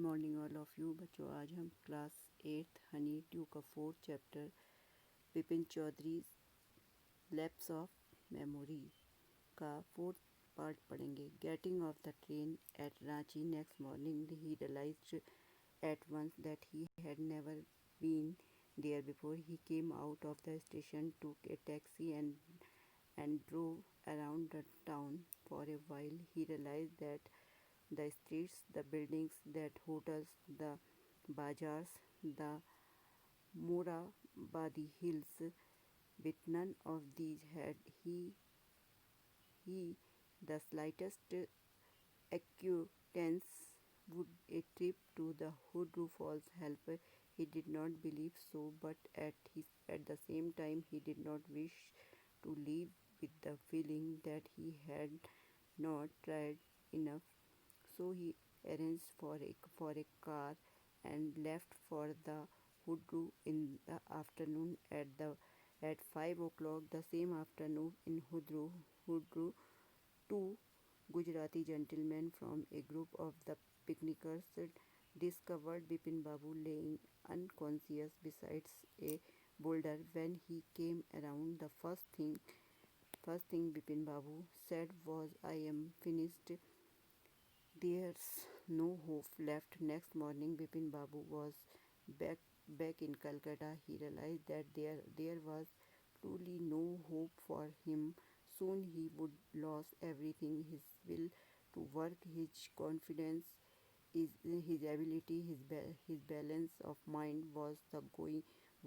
Morning all of you बच्चों। आज हम क्लास 8th हनी ट्यू का 4th chapter Vipin Chaudhary lapse of memory का 4th पार्ट पढ़ेंगे। Getting off the train at Ranchi next morning he realised at once that he had never been there before. He came out of the station, took a taxi, and drove around the town. For a while, he realized that the streets, the buildings, the hotels, the bazaars, the Morabadi hills, with none of these had he the slightest acquaintance. Would a trip to the Hoodoo Falls help? He did not believe so, but at the same time he did not wish to leave with the feeling that he had not tried enough. So he arranged for a car and left for the Hoodoo in the afternoon. At 5 o'clock the same afternoon in Hoodoo, two Gujarati gentlemen from a group of the picnickers discovered Bipin Babu laying unconscious beside a boulder. When he came around, the first thing Bipin Babu said was, "I am finished. There's no hope left." Next morning, Bipin Babu was back back in Calcutta. He realized that there was truly no hope for him. Soon he would lose everything: his will to work, his confidence, his ability, his balance of mind.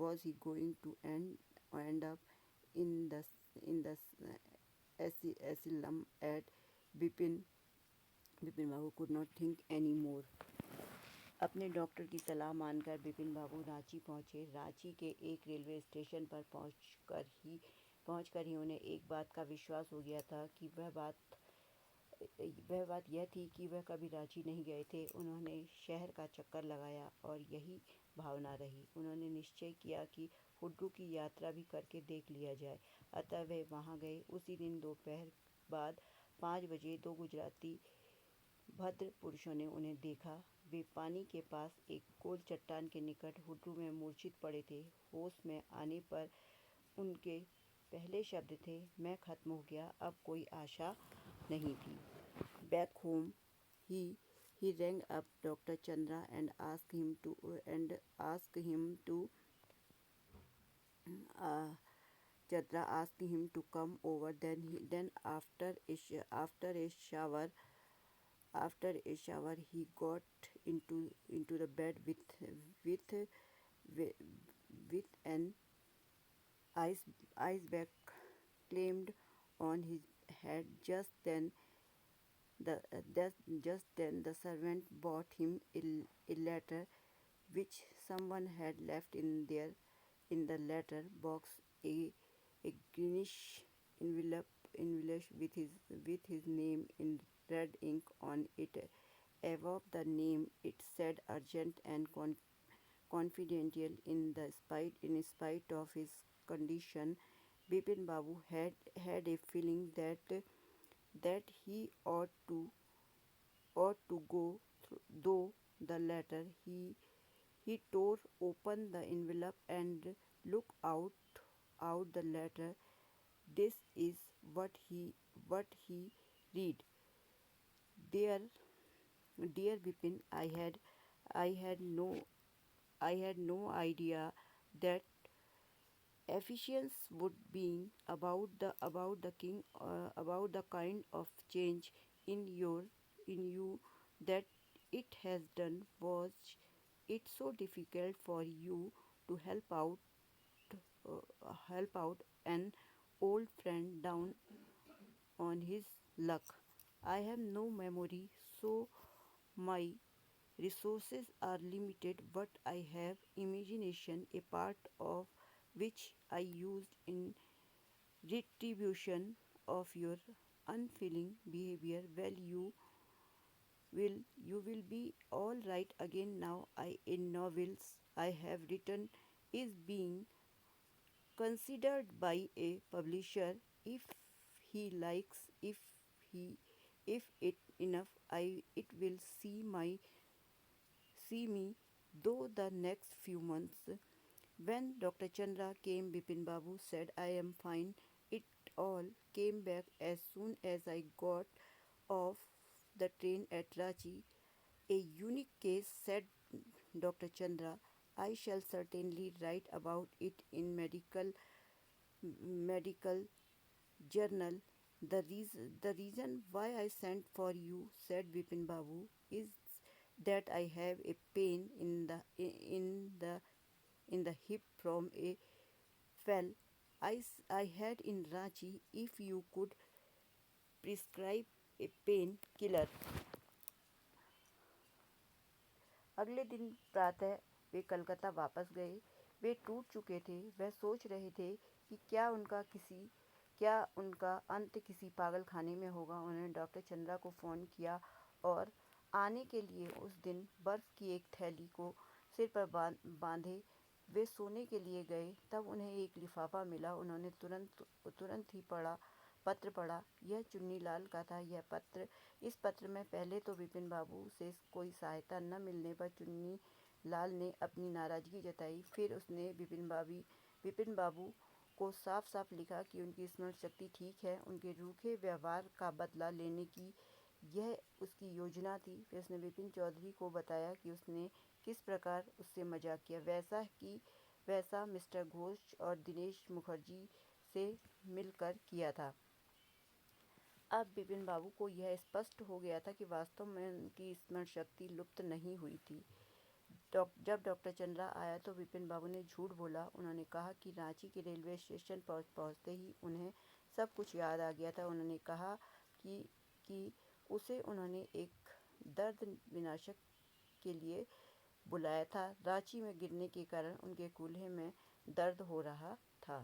Was he going to end up in the asylum at Bipin? Bipin Babu could not think anymore. अपने doctor की सलाह मानकर बिपिन बाबू रांची पहुंचे। रांची के एक railway station पर पहुंचकर ही उन्हें एक बात का विश्वास हो गया था कि वह बात यह थी कि वह कभी रांची नहीं गए थे। उन्होंने शहर का चक्कर लगाया और यही भावना रही। उन्होंने निश्चय किया कि हुड्रू की यात्रा भी करके देख लिया जाए। अतः वे वहां गए। उसी दिन दोपहर बाद 5 बजे दो गुजराती भद्र पुरुषों ने उन्हें देखा। वे पानी के पास एक गोल चट्टान के निकट हुड्रू में मूर्छित पड़े थे। होश में आने पर उनके पहले शब्द थे, "मैं खत्म हो गया, अब कोई आशा नहीं थी।" Back home, he rang up Dr. Chandra and uh, Chandra asked him to come over. Then after a shower, he got into the bed with with, with an ice bag claimed on his head. Just then the servant brought him a letter which someone had left in the letter box, a greenish envelope with his name in red ink on it. Above the name it said, "Urgent and confidential." In spite of his condition, Bipin Babu had a feeling that he ought to go through the letter. He tore open the envelope and looked out the letter. This is what he read. Dear Bipin, I had no idea that efficiency would be about the kind of change in you that it has done. Was it so difficult for you to help out an old friend down on his luck? I have no memory, so my resources are limited, but I have imagination, a part of which I used in retribution of your unfeeling behavior. Well, you will be all right again now. In novels I have written is being considered by a publisher. If he likes, he if it enough, it will see my see me, though the next few months. When Dr. Chandra came, Bipin Babu said, I am fine. It all came back as soon as I got off the train at Ranchi. A unique case, said Dr. Chandra. I shall certainly write about it in medical journal. The reason why I sent for you, said Bipin Babu, is that I have a pain in the hip from a fall I had in Ranchi. If you could prescribe a pain killer. अगले दिन प्रातः वे कलकत्ता वापस गए। वे टूट चुके थे। वह सोच रहे थे कि क्या उनका अंत किसी पागल खाने में होगा। उन्होंने डॉक्टर चंद्रा को फ़ोन किया और आने के लिए उस दिन बर्फ़ की एक थैली को सिर पर बांधे वे सोने के लिए गए। तब उन्हें एक लिफाफा मिला। उन्होंने तुरंत ही पत्र पढ़ा। यह चुन्नीलाल का था। इस पत्र में पहले तो विपिन बाबू से कोई सहायता न मिलने पर चुन्नी लाल ने अपनी नाराज़गी जताई। फिर उसने विपिन बाबू को साफ साफ लिखा कि उनकी स्मरण शक्ति ठीक है। उनके रूखे व्यवहार का बदला लेने की यह उसकी योजना थी। फिर उसने विपिन चौधरी को बताया कि उसने किस प्रकार उससे मजाक किया, वैसा मिस्टर घोष और दिनेश मुखर्जी से मिलकर किया था। अब बिपिन बाबू को यह स्पष्ट हो गया था कि वास्तव में उनकी स्मरण शक्ति लुप्त नहीं हुई थी। जब डॉक्टर चंद्रा आया तो विपिन बाबू ने झूठ बोला। उन्होंने कहा कि रांची के रेलवे स्टेशन पहुंचते ही उन्हें सब कुछ याद आ गया था। उन्होंने कहा कि उसे उन्होंने एक दर्द विनाशक के लिए बुलाया था। रांची में गिरने के कारण उनके कूल्हे में दर्द हो रहा था।